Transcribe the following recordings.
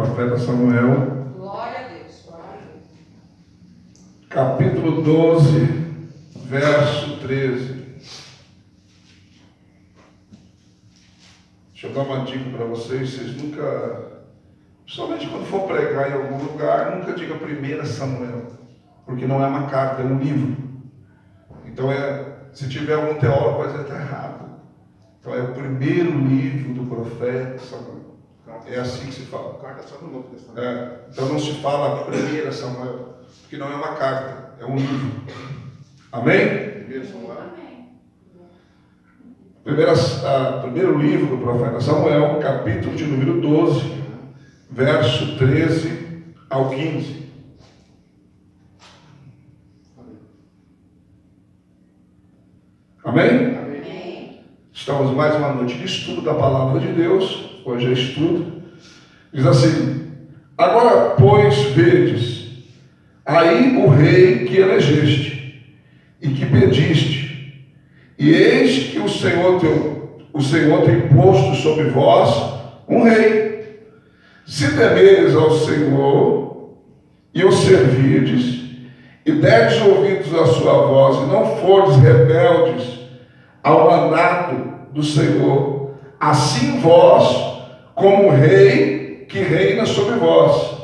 profeta Samuel. Glória a Deus. Glória a Deus. Capítulo 12, verso 13. Deixa eu dar uma dica para vocês nunca, principalmente quando for pregar em algum lugar, nunca diga 1 Samuel, porque não é uma carta, é um livro. Então, se tiver algum teólogo, vai dizer que está errado. Então, é o primeiro livro do profeta Samuel. É assim que se fala. Carta só no Novo Testamento. Então, não se fala 1 Samuel, porque não é uma carta, é um livro. Amém? 1 Samuel. Primeiro livro do profeta Samuel, capítulo de número 12, verso 13 ao 15. Amém? Amém. Estamos mais uma noite de estudo da palavra de Deus. Hoje é estudo. Diz assim: agora, pois, vedes aí o rei que elegeste e que pediste, e eis que o Senhor tem posto sobre vós um rei. Se temeres ao Senhor e o servirdes, e derdes ouvidos à sua voz, e não fordes rebeldes ao mandato do Senhor, assim vós, como rei que reina sobre vós,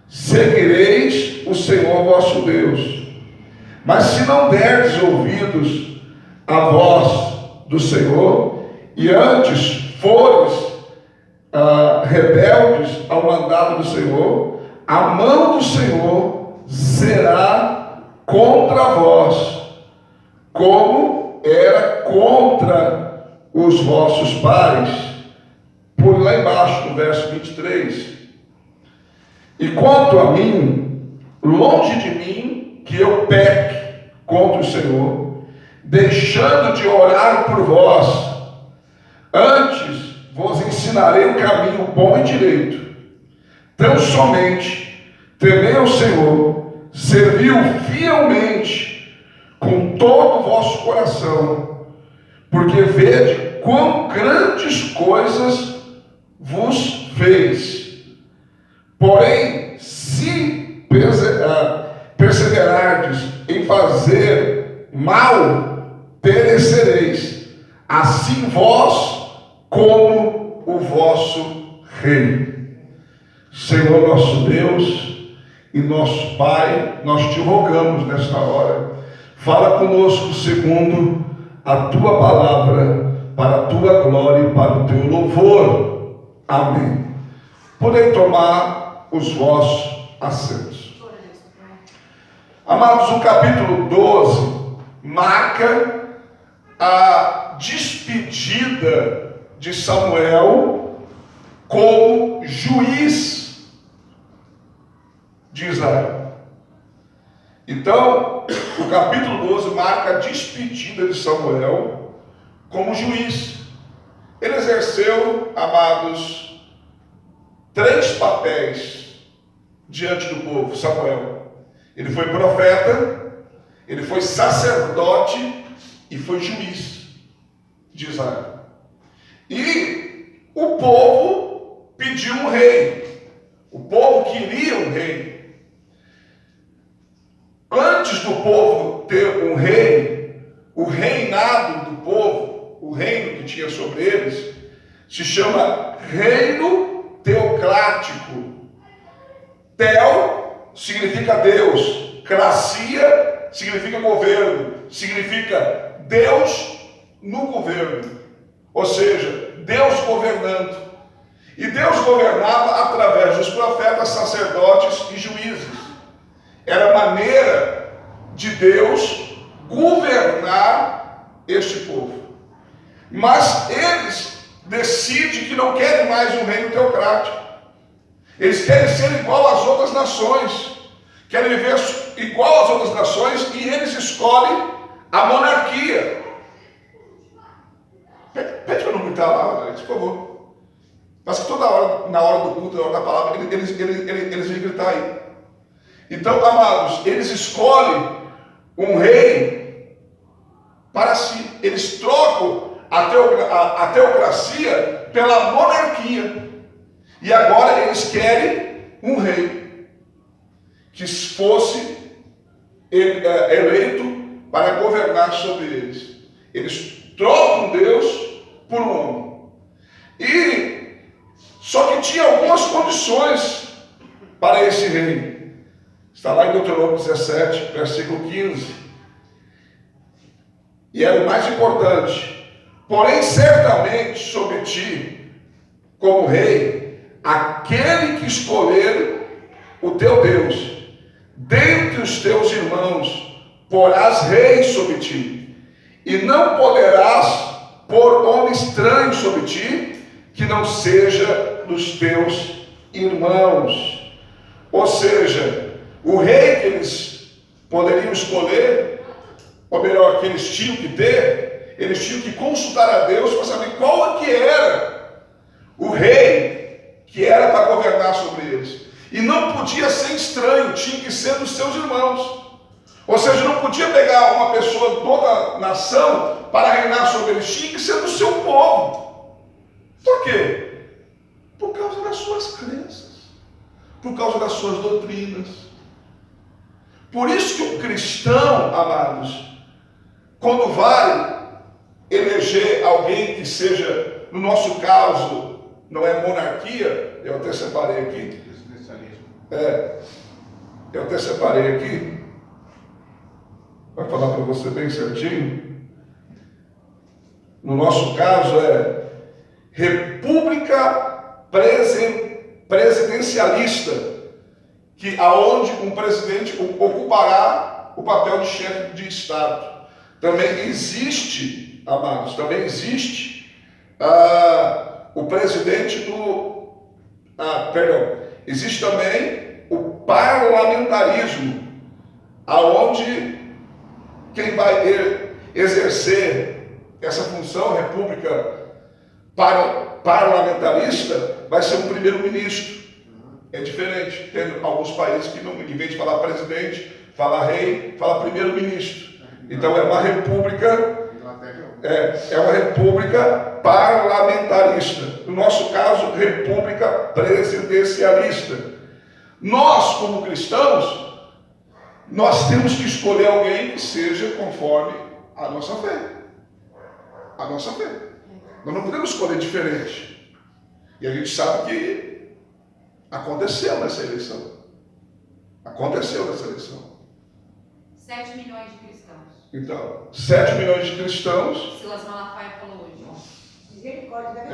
seguireis o Senhor vosso Deus. Mas se não derdes ouvidos à voz do Senhor, e antes fores rebeldes ao mandado do Senhor, a mão do Senhor será contra vós, como era contra os vossos pais. Por lá embaixo, no verso 23. E quanto a mim, longe de mim que eu peque contra o Senhor, deixando de orar por vós, antes vos ensinarei o caminho bom e direito. Tão somente temei ao Senhor, servi-o fielmente com todo o vosso coração, porque vede quão grandes coisas vos fez. Porém, se perseverardes em fazer mal, perecereis, assim vós como o vosso rei. Senhor nosso Deus e nosso Pai, nós te rogamos nesta hora, fala conosco segundo a tua palavra, para a tua glória e para o teu louvor. Amém. Podem tomar os vossos assentos. Amados, o capítulo 12 marca a despedida de Samuel como juiz de Israel. Então, o capítulo 12 marca a despedida de Samuel como juiz. Ele exerceu, amados, 3 papéis diante do povo. Samuel, ele foi profeta, ele foi sacerdote e foi juiz de Israel. E o povo pediu um rei. O povo queria um rei. Antes do povo ter um rei, o reinado do povo, o reino que tinha sobre eles, se chama reino teocrático. Teo significa Deus, cracia significa governo, significa Deus no governo, ou seja, Deus governando. E Deus governava através dos profetas, sacerdotes e juízes. Era a maneira de Deus governar este povo. Mas eles decidem que não querem mais um reino teocrático. Eles querem ser igual às outras nações. Querem viver igual às outras nações e eles escolhem a monarquia. Pede para não gritar lá, por favor. Mas que toda hora, na hora do culto, na hora da palavra, eles vêm gritar aí. Então, amados, eles escolhem um rei para si. Eles trocam a teocracia pela monarquia. E agora eles querem um rei que fosse eleito para governar sobre eles. Eles trocam Deus por um homem. Só que tinha algumas condições para esse rei. Está lá em Deuteronômio 17, versículo 15. E era o mais importante. Porém, certamente sobre ti, como rei, aquele que escolher o teu Deus, dentre os teus irmãos, porás rei sobre ti, e não poderás pôr homem estranho sobre ti, que não seja dos teus irmãos. Ou seja, o rei que eles poderiam escolher, ou melhor, que eles tinham que ter, eles tinham que consultar a Deus para saber qual que era o rei que era para governar sobre eles. E não podia ser estranho, tinha que ser dos seus irmãos. Ou seja, não podia pegar uma pessoa de toda a nação para reinar sobre eles, tinha que ser do seu povo. Por quê? Por causa das suas crenças, por causa das suas doutrinas. Por isso que um cristão, amados, quando vai eleger alguém que seja, no nosso caso, não é monarquia, eu até separei aqui. Eu até separei aqui. Vai falar para você bem certinho. No nosso caso é república presidencialista, que aonde um presidente ocupará o papel de chefe de Estado. Também existe, amados, o presidente existe também o parlamentarismo, aonde quem vai exercer essa função, república parlamentarista, vai ser um primeiro-ministro. É diferente. Tem alguns países que, em vez de falar presidente, fala rei, fala primeiro-ministro. Então é uma república, é uma república parlamentarista. No nosso caso, república presidencialista. Nós, como cristãos, nós temos que escolher alguém que seja conforme a nossa fé. A nossa fé. Nós não podemos escolher diferente. E a gente sabe que aconteceu nessa eleição. 7 milhões de cristãos. Então, 7 milhões de cristãos. Silas Malafaia falou hoje. Misericórdia,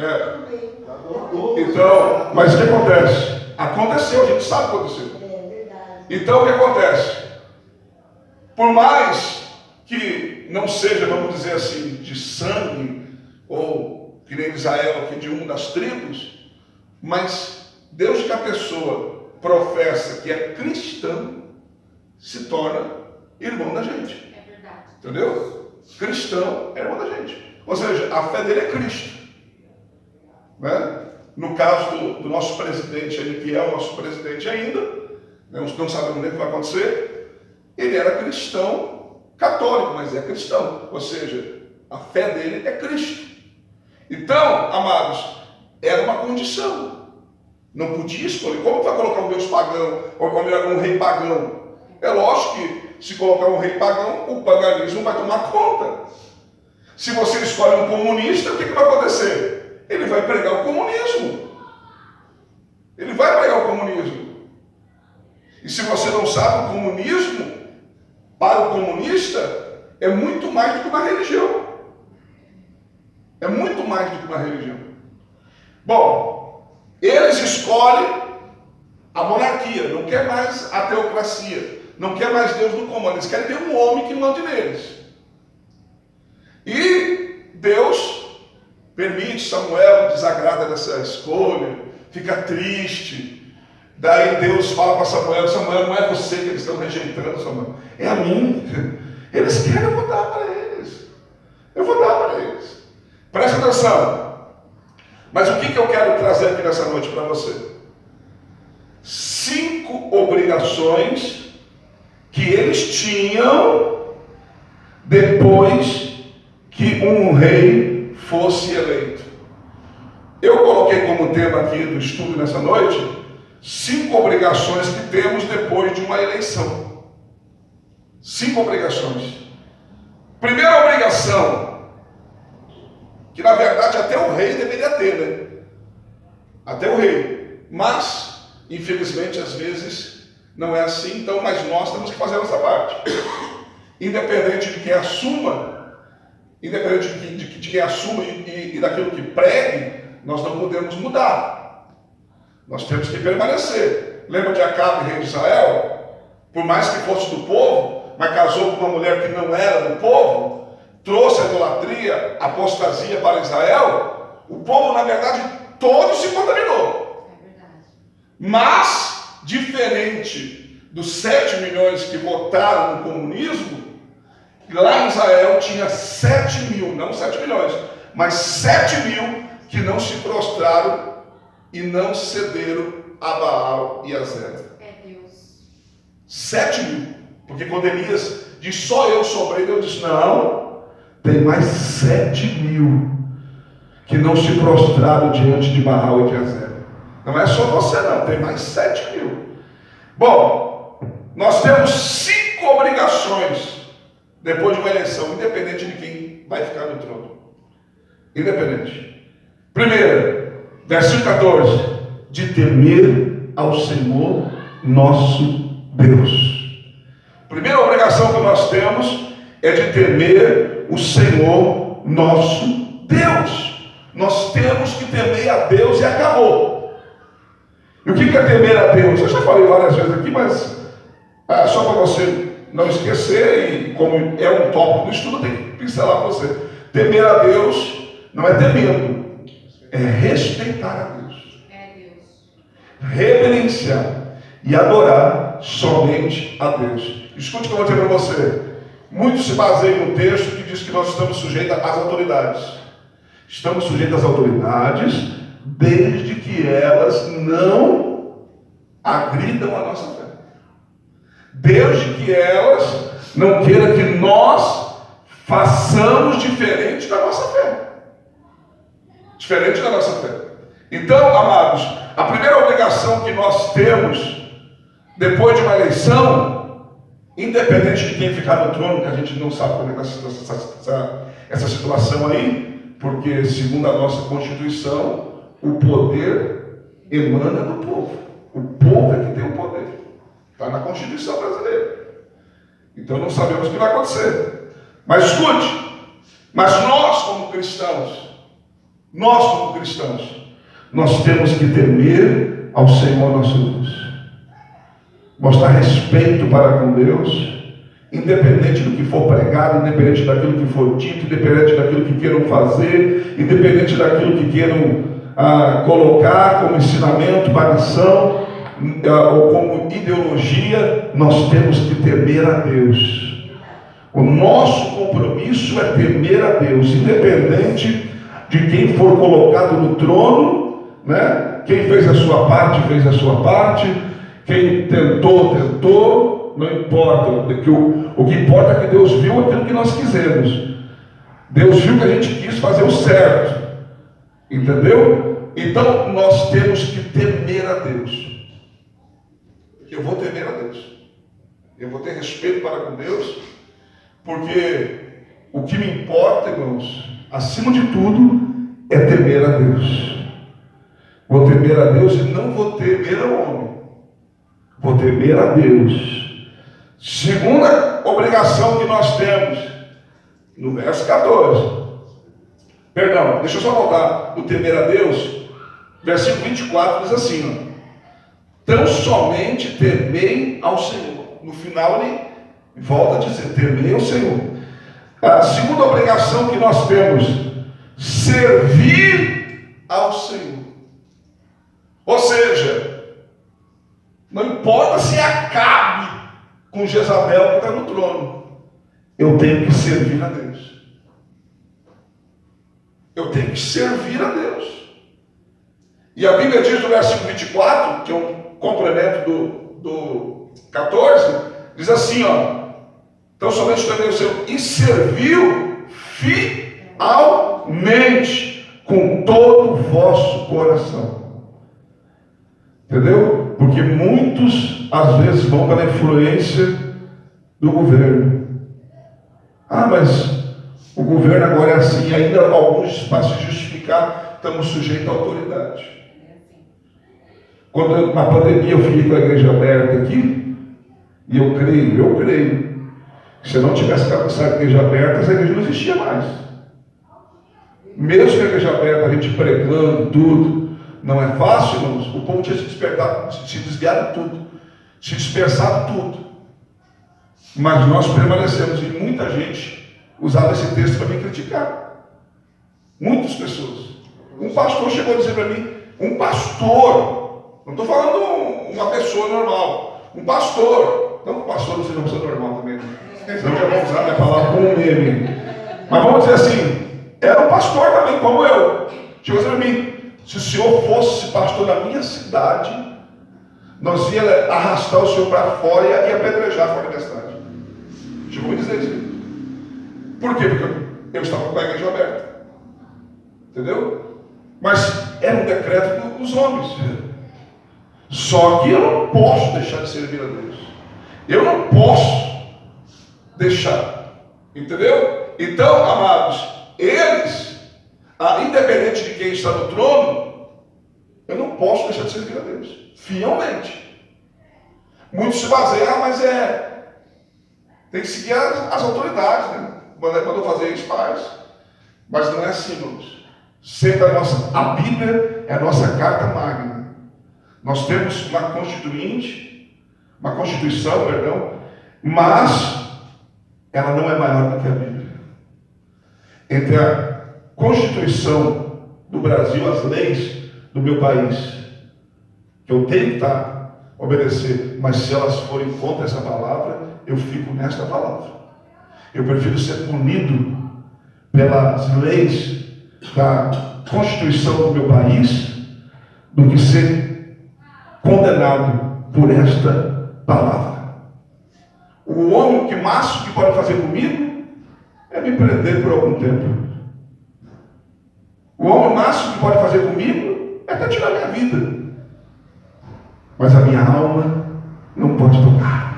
Então, mas o que acontece? Aconteceu, a gente sabe o que aconteceu. É verdade. Então, o que acontece? Por mais que não seja, vamos dizer assim, de sangue, ou que nem Israel, que de uma das tribos, mas Deus que a pessoa professa que é cristão, se torna irmão da gente. É verdade. Entendeu? Cristão é irmão da gente. Ou seja, a fé dele é Cristo. Né? No caso do nosso presidente, ele que é o nosso presidente ainda, não sabemos nem o que vai acontecer, ele era cristão católico, mas é cristão. Ou seja, a fé dele é Cristo. Então, amados, era uma condição. Não podia escolher. Como vai colocar um Deus pagão, ou melhor, um rei pagão? É lógico que se colocar um rei pagão, o paganismo vai tomar conta. Se você escolhe um comunista, o que vai acontecer? Ele vai pregar o comunismo. Ele vai pregar o comunismo. E se você não sabe, o comunismo, para o comunista, é muito mais do que uma religião. É muito mais do que uma religião. Bom, eles escolhem a monarquia, não quer mais a teocracia, não quer mais Deus no comando, eles querem ter um homem que mande neles. E Deus permite, Samuel desagrada dessa escolha, fica triste. Daí Deus fala para Samuel, Samuel, não é você que eles estão rejeitando, Samuel, é a mim. Eles querem, eu vou dar para eles. Eu vou dar para eles. Presta atenção. Mas o que eu quero trazer aqui nessa noite para você? 5 obrigações que eles tinham depois que um rei fosse eleito. Eu coloquei como tema aqui do estudo nessa noite 5 obrigações que temos depois de uma eleição. 5 obrigações. Primeira obrigação, que na verdade até o rei deveria ter, né? Até o rei. Mas, infelizmente, às vezes não é assim, então, mas nós temos que fazer a nossa parte. Independente de quem assuma, independente de quem assuma e daquilo que pregue, nós não podemos mudar. Nós temos que permanecer. Lembra de Acabe, rei de Israel? Por mais que fosse do povo, mas casou com uma mulher que não era do povo, trouxe a idolatria, a apostasia para Israel, o povo, na verdade, todo se contaminou. É verdade. Mas, diferente dos 7 milhões que votaram no comunismo, lá em Israel tinha 7 mil, não 7 milhões, mas 7 mil que não se prostraram e não cederam a Baal e a Zera. É Deus. 7 mil. Porque quando Elias diz só eu sobrei, Deus disse: não, tem mais 7 mil que não se prostraram diante de Baal e de Azera. Não é só você não, tem mais 7 mil. Bom, nós temos 5 obrigações depois de uma eleição, independente de quem vai ficar no trono. Independente. Primeira, versículo 14: de temer ao Senhor nosso Deus. Primeira obrigação que nós temos é de temer o Senhor nosso Deus. Nós temos que temer a Deus e acabou. E o que é temer a Deus? Eu já falei várias vezes aqui, mas só para você não esquecer, e como é um tópico do estudo, tem que pincelar para você. Temer a Deus não é ter medo, é respeitar a Deus. É Deus. Reverenciar e adorar somente a Deus. Escute o que eu vou dizer para você. Muitos se baseiam no texto que diz que nós estamos sujeitos às autoridades. Estamos sujeitos às autoridades desde que elas não agridam a nossa fé. Desde que elas não queiram que nós façamos diferente da nossa fé. Diferente da nossa fé. Então, amados, a primeira obrigação que nós temos depois de uma eleição, independente de quem ficar no trono, que a gente não sabe como é essa situação aí, porque segundo a nossa Constituição, o poder emana do povo. O povo é que tem o poder. Está na Constituição brasileira. Então não sabemos o que vai acontecer. Mas escute, mas nós como cristãos, nós temos que temer ao Senhor nosso Deus. Mostrar respeito para com Deus, independente do que for pregado, independente daquilo que for dito, independente daquilo que queiram fazer, independente daquilo que queiram colocar como ensinamento para a nação, ou como ideologia, nós temos que temer a Deus. O nosso compromisso é temer a Deus, independente de quem for colocado no trono, né? Quem fez a sua parte, fez a sua parte. Quem tentou, não importa. O que importa é que Deus viu aquilo que nós quisemos. Deus viu que a gente quis fazer o certo. Entendeu? Então nós temos que temer a Deus. Eu vou temer a Deus. Eu vou ter respeito para com Deus. Porque o que me importa, irmãos, acima de tudo, é temer a Deus. Vou temer a Deus e não vou temer ao homem. Vou temer a Deus. Segunda obrigação que nós temos, no verso 14. Perdão, deixa eu só voltar. O temer a Deus, versículo 24 diz assim: tão somente temei ao Senhor. No final ele volta a dizer: temei ao Senhor. A segunda obrigação que nós temos, servir ao Senhor. Ou seja, não importa se Acabe com Jezabel que está no trono, eu tenho que servir a Deus. Eu tenho que servir a Deus. E a Bíblia diz no versículo 24, que é um complemento do 14, diz assim, então somente temei o Senhor e serviu fielmente com todo o vosso coração. Entendeu? Porque muitos, às vezes, vão pela influência do governo. Ah, mas o governo agora é assim, ainda alguns, para se justificar, estamos sujeitos à autoridade. Quando na pandemia eu fiquei com a igreja aberta aqui, e eu creio, que se eu não tivesse essa igreja aberta, essa igreja não existia mais. Mesmo que a igreja aberta, a gente pregando tudo, não é fácil, irmãos. O povo tinha se despertado, se desviado tudo, se dispersado tudo. Mas nós permanecemos, e muita gente usava esse texto para me criticar. Muitas pessoas. Um pastor chegou a dizer para mim, um pastor, não estou falando uma pessoa normal, um pastor, não que o pastor não seja uma pessoa normal também, senão já vamos usar a minha palavra como um meme. Mas vamos dizer assim, era um pastor também, como eu. Chegou a dizer para mim, se o senhor fosse pastor da minha cidade, nós ia arrastar o senhor para fora e ia apedrejar fora da cidade. Chegou a me dizer isso. Por quê? Porque eu estava com a igreja aberta. Entendeu? Mas era um decreto dos homens. Só que eu não posso deixar de servir a Deus. Eu não posso deixar. Entendeu? Então, amados, eles, independente de quem está no trono, eu não posso deixar de servir a Deus. Fielmente. Muitos se baseiam, mas tem que seguir as autoridades, né? Mandou fazer isso, faz. Mas não é assim, irmãos. Sempre a Bíblia é a nossa carta magna. Nós temos uma Constituição, mas ela não é maior do que a Bíblia. Entre a Constituição do Brasil, as leis do meu país, que eu tenho que obedecer, mas se elas forem contra essa palavra, eu fico nesta palavra. Eu prefiro ser punido pelas leis da Constituição do meu país do que ser condenado por esta palavra. O homem que máximo que pode fazer comigo é me prender por algum tempo. O homem máximo que pode fazer comigo é até tirar minha vida. Mas a minha alma não pode tocar.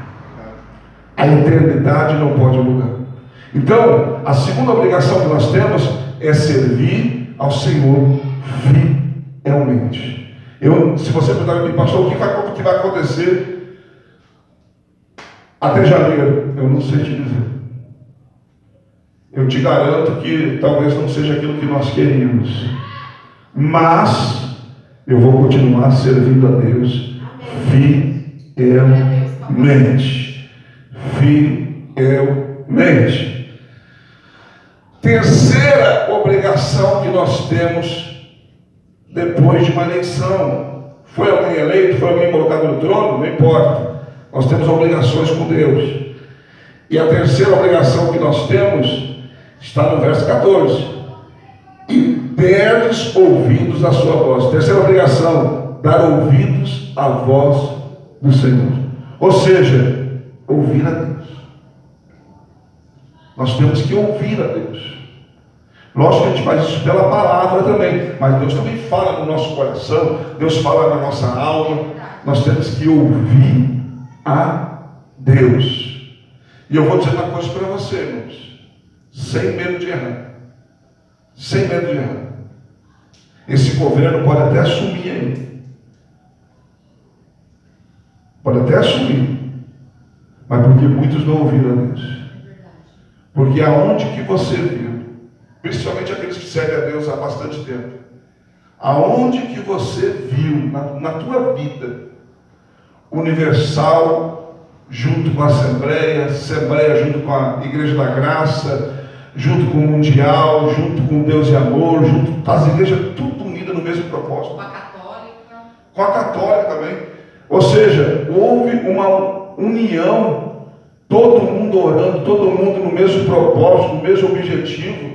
A eternidade não pode mudar. Então, a segunda obrigação que nós temos é servir ao Senhor fielmente. Se você perguntar para mim, pastor, o que vai acontecer até janeiro? Eu não sei te dizer. Eu te garanto que talvez não seja aquilo que nós queríamos. Mas eu vou continuar servindo a Deus fielmente. Fielmente. Terceira obrigação que nós temos depois de uma eleição. Foi alguém eleito, foi alguém colocado no trono, não importa. Nós temos obrigações com Deus. E a terceira obrigação que nós temos está no verso 14. E derdes ouvidos à sua voz. Terceira obrigação, dar ouvidos à voz do Senhor. Ou seja, ouvir a Deus. Nós temos que ouvir a Deus. Lógico que a gente faz isso pela palavra também, mas Deus também fala no nosso coração, Deus fala na nossa alma. Nós temos que ouvir a Deus. E eu vou dizer uma coisa para você, irmãos, sem medo de errar. Sem medo de errar. Esse governo pode até assumir aí. Pode até assumir. Mas porque muitos não ouviram a Deus. Porque aonde que você viu, principalmente aqueles que servem a Deus há bastante tempo, aonde que você viu na tua vida, Universal junto com a Assembleia junto com a Igreja da Graça, junto com o Mundial, junto com Deus e Amor, junto as igrejas tudo unidas no mesmo propósito. Com a Católica também. Ou seja, houve uma união, todo mundo orando, todo mundo no mesmo propósito, no mesmo objetivo.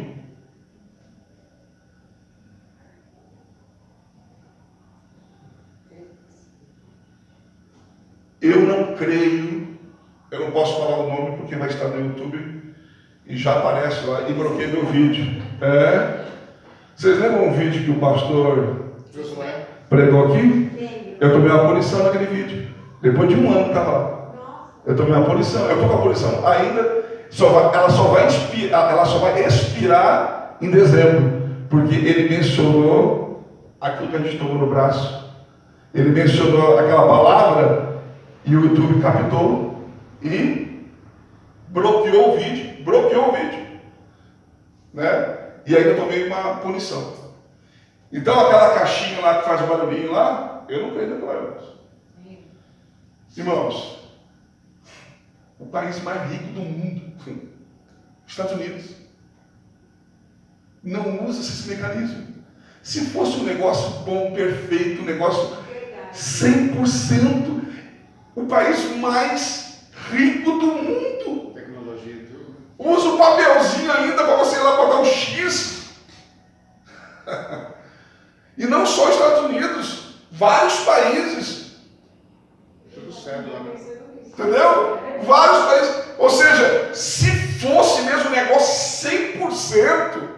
Eu não creio, eu não posso falar o nome porque vai estar no YouTube e já aparece lá, e bloqueei meu vídeo. Vocês lembram um vídeo que o pastor Josué. pregou aqui? Lembro. Eu tomei uma punição naquele vídeo. Depois de um ano que estava lá. Nossa. Eu tomei uma punição. Eu estou com a punição ainda. Ela só vai expirar em dezembro. Porque ele mencionou aquilo que a gente tomou no braço. Ele mencionou aquela palavra e o YouTube captou e bloqueou o vídeo. Né? E aí eu tomei uma punição. Então aquela caixinha lá que faz o barulhinho lá, eu não creio naquela, irmãos. Irmãos, o país mais rico do mundo, Estados Unidos, não usa esse mecanismo. Se fosse um negócio bom, perfeito, um negócio 100%, o país mais rico do mundo, Tecnologia e tudo. usa o papelzinho ainda para você ir lá botar um X. E não só os Estados Unidos, vários países. Tudo certo lá. Entendeu? Vários países. Ou seja, se fosse mesmo um negócio 100%,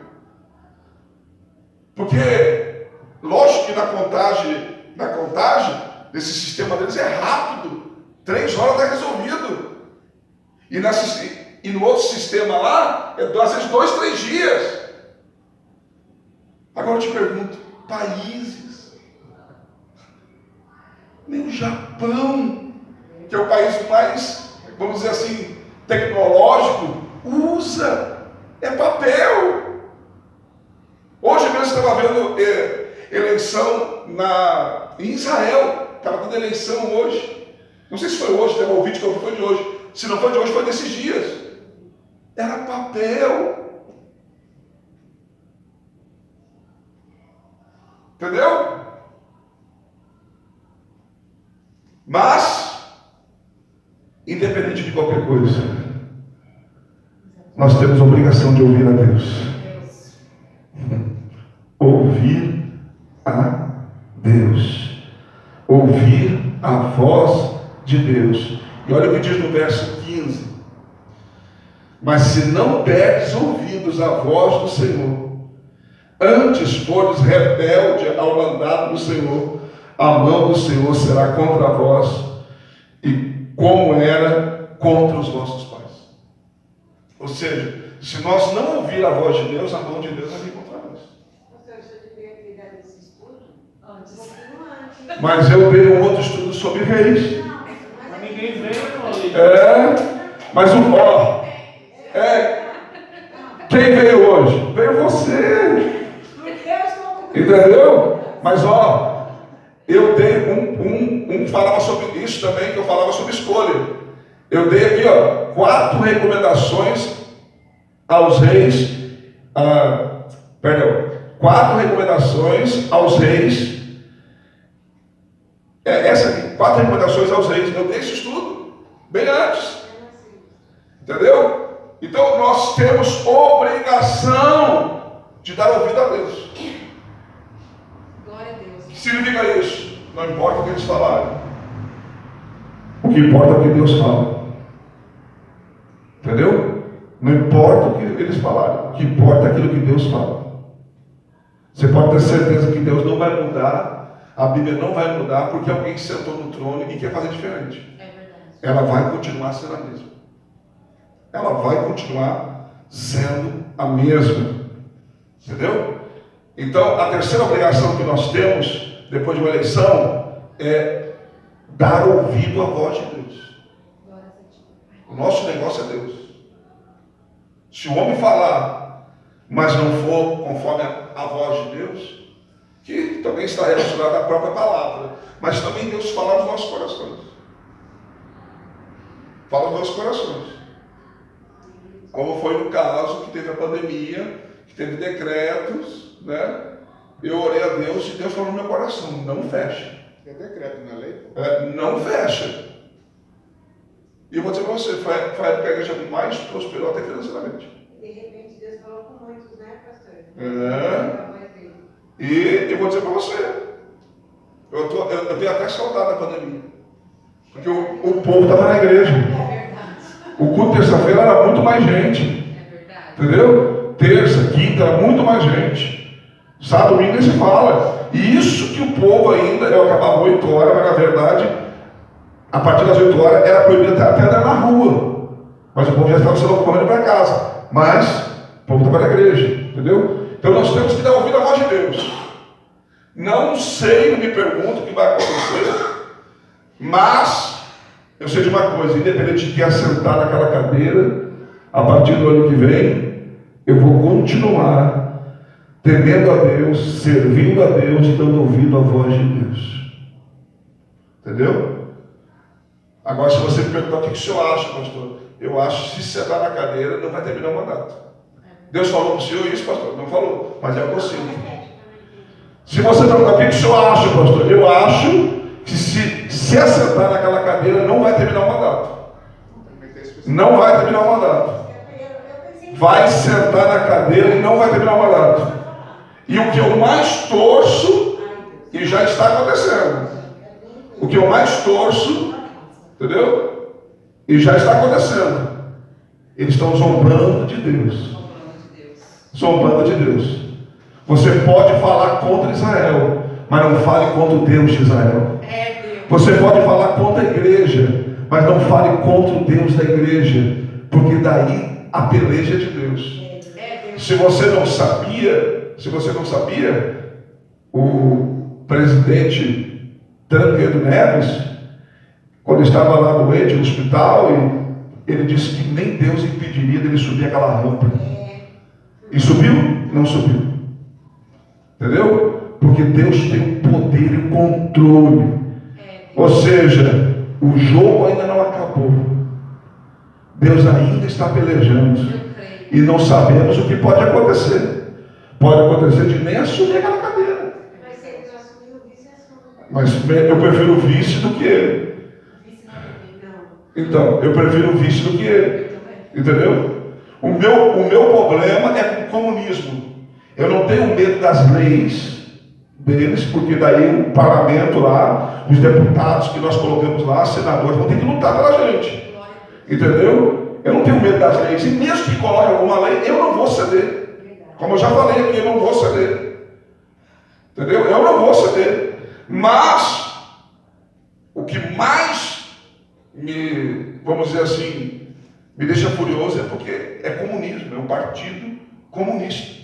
porque, lógico que na contagem desse sistema deles é rápido. 3 horas está resolvido. E no outro sistema lá, às vezes 2, 3 dias. Agora eu te pergunto, países, nem o Japão, que é o país mais, vamos dizer assim, tecnológico, usa, é papel. Hoje mesmo estava vendo eleição em Israel, estava tendo eleição hoje, não sei se foi hoje, teve um vídeo que foi de hoje, se não foi de hoje, foi desses dias, era papel. Entendeu? Mas, independente de qualquer coisa, nós temos a obrigação de ouvir a Deus. Ouvir a Deus. Ouvir a voz de Deus. E olha o que diz no verso 15. Mas se não deres ouvidos à voz do Senhor, antes fores rebelde ao mandado do Senhor, a mão do Senhor será contra vós, e como era contra os vossos pais. Ou seja, se nós não ouvir a voz de Deus, a mão de Deus vai vir contra nós. Você devia ter dado esse estudo Antes. um pouquinho antes. Mas eu dei um outro estudo sobre reis. Não, Mas ninguém veio, Mas quem veio hoje? Veio você. Entendeu? Mas eu dei falava sobre isso também, que eu falava sobre escolha. Eu dei aqui 4 recomendações aos reis. 4 recomendações aos reis. Essa aqui, 4 recomendações aos reis. Eu dei esse estudo bem antes. Entendeu? Então nós temos obrigação de dar ouvido a Deus. Glória a Deus. O que significa isso? Não importa o que eles falarem. O que importa é o que Deus fala. Entendeu? Não importa o que eles falarem. O que importa é aquilo que Deus fala. Você pode ter certeza que Deus não vai mudar. A Bíblia não vai mudar porque alguém sentou no trono e quer fazer diferente. É verdade. Ela vai continuar sendo a mesma. Ela vai continuar sendo a mesma. Entendeu? Então, a terceira obrigação que nós temos, depois de uma eleição, é dar ouvido à voz de Deus. Glória a Deus. O nosso negócio é Deus. Se o homem falar, mas não for conforme a voz de Deus, que também está relacionada à própria palavra, mas também Deus fala nos nossos corações. Fala nos nossos corações. Como foi no caso que teve a pandemia, que teve decretos, né? Eu orei a Deus e Deus falou no meu coração: não fecha. É decreto, não é lei? Não fecha. E eu vou dizer para você, foi a época que a igreja mais prosperou até financeiramente. De repente Deus falou com muitos, né, pastor? E eu vou dizer para você, eu tenho até saudade da pandemia. Porque o povo estava na igreja. É verdade. O culto terça-feira era muito mais gente. É verdade. Entendeu? Terça, quinta, era muito mais gente. Sábado, domingo nem se fala. E isso que o povo ainda, eu acabava 8 horas, mas na verdade, a partir das 8 horas era proibido até andar na rua. Mas o povo já estava se locomovendo para casa. Mas o povo estava na igreja, entendeu? Então nós temos que dar ouvido à voz de Deus. Não sei, não me pergunto o que vai acontecer, mas eu sei de uma coisa: independente de quem assentar naquela cadeira, a partir do ano que vem, eu vou continuar temendo a Deus, servindo a Deus e dando ouvido à voz de Deus. Entendeu? Agora, se você me perguntar o que o senhor acha, pastor, eu acho que se sentar na cadeira não vai terminar o mandato. Deus falou para o senhor isso, pastor? Não falou, mas é o que eu sinto. Se você perguntar o que o senhor acha, pastor, eu acho que se assentar naquela cadeira não vai terminar o mandato. Não vai terminar o mandato. Vai sentar na cadeira e não vai terminar o mandato. E o que eu mais torço, e já está acontecendo, o que eu mais torço, entendeu? E já está acontecendo. Eles estão zombando de Deus. Zombando de Deus. Você pode falar contra Israel, mas não fale contra o Deus de Israel. Você pode falar contra a igreja, mas não fale contra o Deus da igreja, porque daí a peleja é de Deus. Se você não sabia, o presidente Tancredo Neves, quando estava lá doente no hospital, ele disse que nem Deus impediria dele subir aquela rampa. E subiu? Não subiu. Entendeu? Porque Deus tem o poder e o controle. Ou seja, o jogo ainda não acabou. Deus ainda está pelejando. E não sabemos o que pode acontecer. Pode acontecer de nem assumir aquela cadeira. Mas se eles assumirem o vice, assume. Mas eu prefiro o vice do que ele. Então, eu prefiro o vice do que ele. Entendeu? O meu problema é com o comunismo. Eu não tenho medo das leis deles, porque daí o parlamento lá, os deputados que nós colocamos lá, senadores, vão ter que lutar pela gente. Entendeu? Eu não tenho medo das leis. E mesmo que coloque alguma lei, eu não vou ceder. Como eu já falei aqui, eu não vou ceder. Entendeu? Eu não vou ceder. Mas o que mais vamos dizer assim, me deixa furioso é porque é comunismo, é um partido comunista.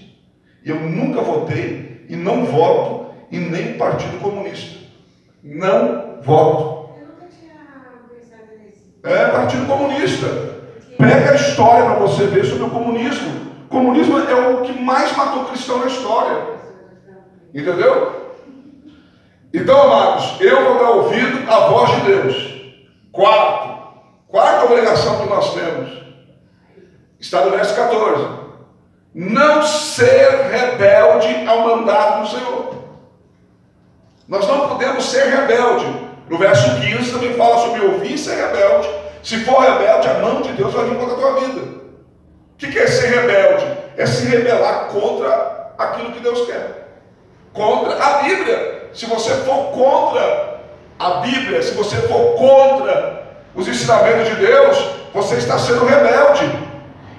E eu nunca votei e não voto em nenhum partido comunista. Não voto. Eu nunca tinha pensado nisso. É partido comunista. Pega a história para você ver sobre o comunismo. O comunismo é o que mais matou cristão na história. Entendeu? Então, amados, eu vou dar ouvido à voz de Deus. Quarta obrigação que nós temos está no verso 14. Não ser rebelde ao mandado do Senhor. Nós não podemos ser rebelde. No verso 15 também fala sobre ouvir e ser rebelde. Se for rebelde, a mão de Deus vai vir contra a tua vida. O que é ser rebelde? É se rebelar contra aquilo que Deus quer. Contra a Bíblia. Se você for contra a Bíblia, se você for contra os ensinamentos de Deus, você está sendo rebelde.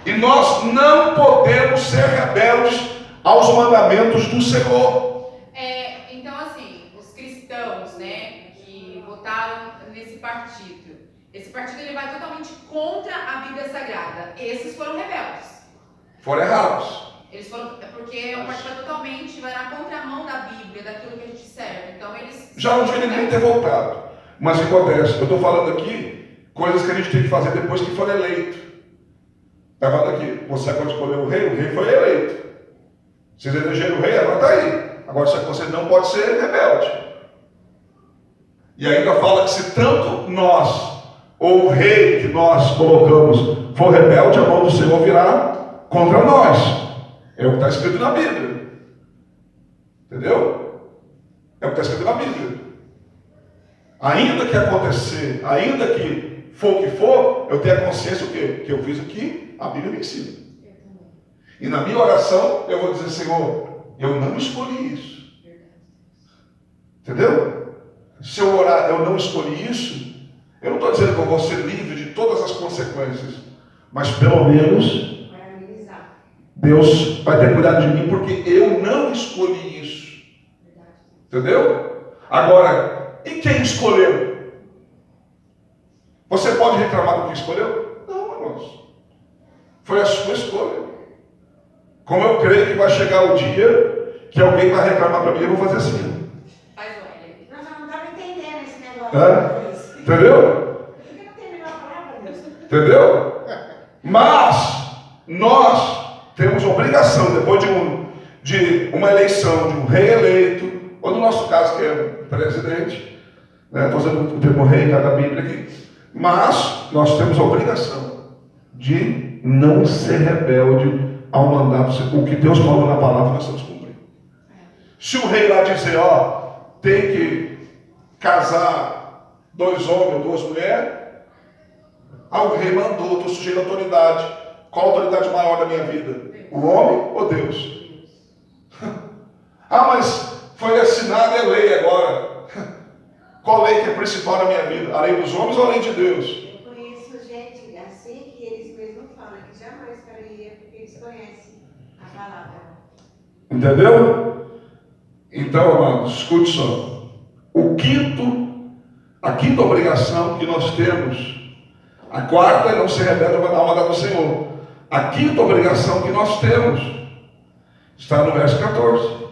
E nós não podemos ser rebeldes aos mandamentos do Senhor. Então, assim, os cristãos, né, que votaram nesse partido, esse partido ele vai totalmente contra a Bíblia Sagrada. Esses foram rebeldes. Foram errados. Eles foram, porque o partido totalmente vai na contramão da Bíblia, daquilo que a gente serve. Então, eles... Já não devia nem ter voltado. Mas o que acontece? Eu estou falando aqui coisas que a gente tem que fazer depois que for eleito. Está falando aqui, você pode escolher o rei foi eleito. Vocês elegeram o rei, agora está aí. Agora só que você não pode ser rebelde. E ainda fala que se tanto nós, ou o rei que nós colocamos, for rebelde, a mão do Senhor virá contra nós. É o que está escrito na Bíblia. Entendeu? É o que está escrito na Bíblia. Ainda que acontecer, ainda que for o que for, eu tenho a consciência o quê? Que eu fiz o que a Bíblia me ensina. E na minha oração, eu vou dizer, Senhor, eu não escolhi isso. Entendeu? Se eu orar, eu não escolhi isso, eu não estou dizendo que eu vou ser livre de todas as consequências, mas pelo menos Deus vai ter cuidado de mim porque eu não escolhi isso. Entendeu? Agora, e quem escolheu? Você pode reclamar do que escolheu? Não, irmãos. Foi a sua escolha. Como eu creio que vai chegar o dia que alguém vai reclamar para mim, eu vou fazer assim. Faz o L. Nós não estamos entendendo esse negócio. Entendeu? Por que não terminou a palavra, Deus? Entendeu? Mas nós temos obrigação, depois de uma eleição, de um rei eleito, ou no nosso caso que é presidente, estou usando o termo rei cada Bíblia aqui, mas nós temos a obrigação de não ser rebelde ao mandato. O que Deus falou na palavra nós temos que cumprir. Se o rei lá dizer, tem que casar 2 homens ou 2 mulheres, o rei mandou, estou sujeito à autoridade. Qual a autoridade maior da minha vida? O homem ou Deus? Mas foi assinada a lei agora. Qual lei que é principal na minha vida? A lei dos homens ou a lei de Deus? Eu conheço gente assim que eles mesmos falam que jamais faria porque eles conhecem a palavra. Entendeu? Então, amados, escute só. A quinta obrigação que nós temos, a quarta é não ser rebelde ao mandato do Senhor. A quinta obrigação que nós temos está no verso 14.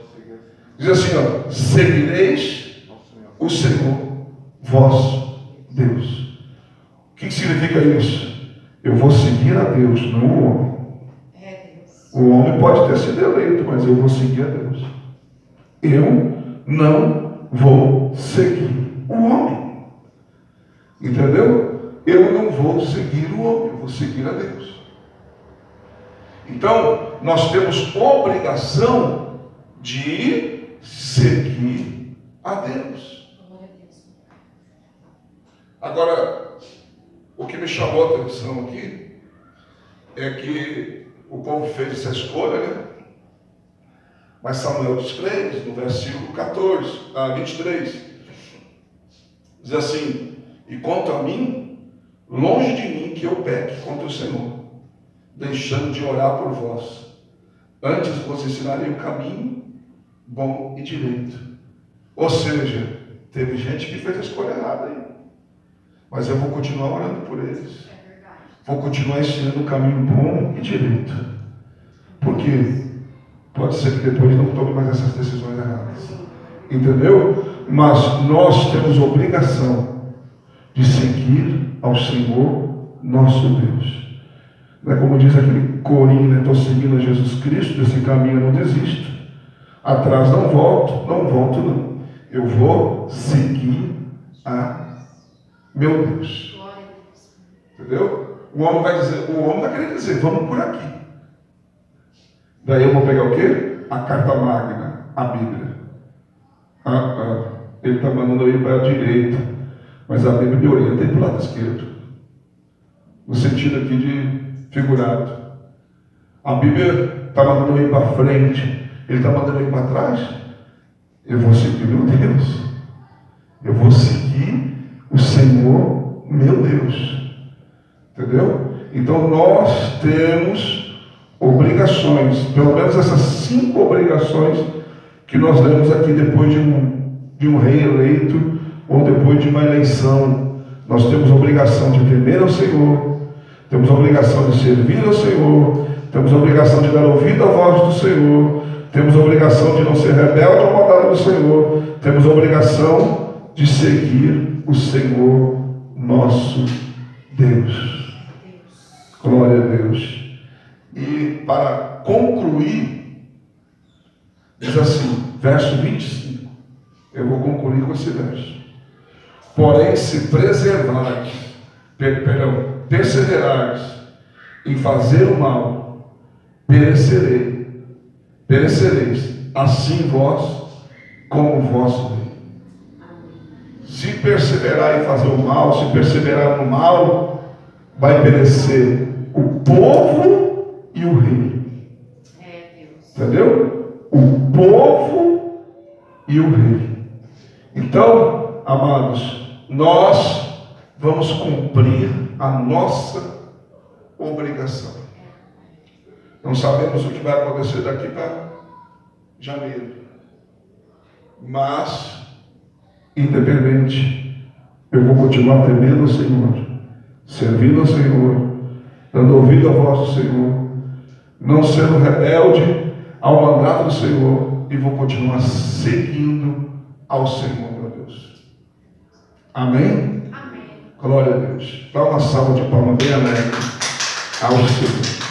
Diz assim, seguireis o Senhor, vosso Deus. O que significa isso? Eu vou seguir a Deus, não o homem. Deus. O homem pode ter sido eleito, mas eu vou seguir a Deus. Eu não vou seguir o homem. Entendeu? Eu não vou seguir o homem, eu vou seguir a Deus. Então, nós temos obrigação de seguir a Deus. Agora, o que me chamou a atenção aqui é que o povo fez essa escolha, né? Mas Samuel descreve no versículo 23, diz assim: e quanto a mim, longe de mim que eu peque contra o Senhor, deixando de orar por vós. Antes vos ensinarei o caminho bom e direito. Ou seja, teve gente que fez a escolha errada aí. Mas eu vou continuar orando por eles. Vou continuar ensinando o caminho bom e direito. Porque pode ser que depois não tome mais essas decisões erradas. Entendeu? Mas nós temos obrigação de seguir ao Senhor nosso Deus. Não é como diz aquele corinho, né? Estou seguindo a Jesus Cristo, desse caminho eu não desisto. Atrás não volto não. Eu vou seguir a meu Deus. Entendeu? O homem vai querer dizer, vamos por aqui. Daí eu vou pegar o quê? A carta magna, a Bíblia. Ele está mandando eu ir para a direita, mas a Bíblia me orienta para o lado esquerdo. No sentido aqui de figurado. A Bíblia está mandando eu ir para frente, ele está mandando eu ir para trás. Eu vou seguir meu Deus. Eu vou seguir o Senhor, meu Deus. Entendeu? Então nós temos obrigações, pelo menos essas 5 obrigações que nós lemos aqui depois de um rei eleito ou depois de uma eleição. Nós temos obrigação de temer ao Senhor, temos obrigação de servir ao Senhor, temos obrigação de dar ouvido à voz do Senhor, temos obrigação de não ser rebelde ao mandato do Senhor, temos obrigação de seguir o Senhor nosso Deus. Glória a Deus. E para concluir, diz assim, verso 25, eu vou concluir com esse verso. Porém, se perseverares em fazer o mal, perecereis, assim vós como o vosso rei. Se perseverar em fazer o mal, se perseverar no mal, vai perecer o povo e o rei. Entendeu? O povo e o rei. Então, amados, nós vamos cumprir a nossa obrigação. Não sabemos o que vai acontecer daqui para janeiro. Mas, independente, eu vou continuar temendo o Senhor, servindo ao Senhor, dando ouvido à voz do Senhor, não sendo rebelde ao mandato do Senhor, e vou continuar seguindo ao Senhor, meu Deus. Amém? Amém. Glória a Deus. Dá uma salva de palmas bem alegre ao Senhor.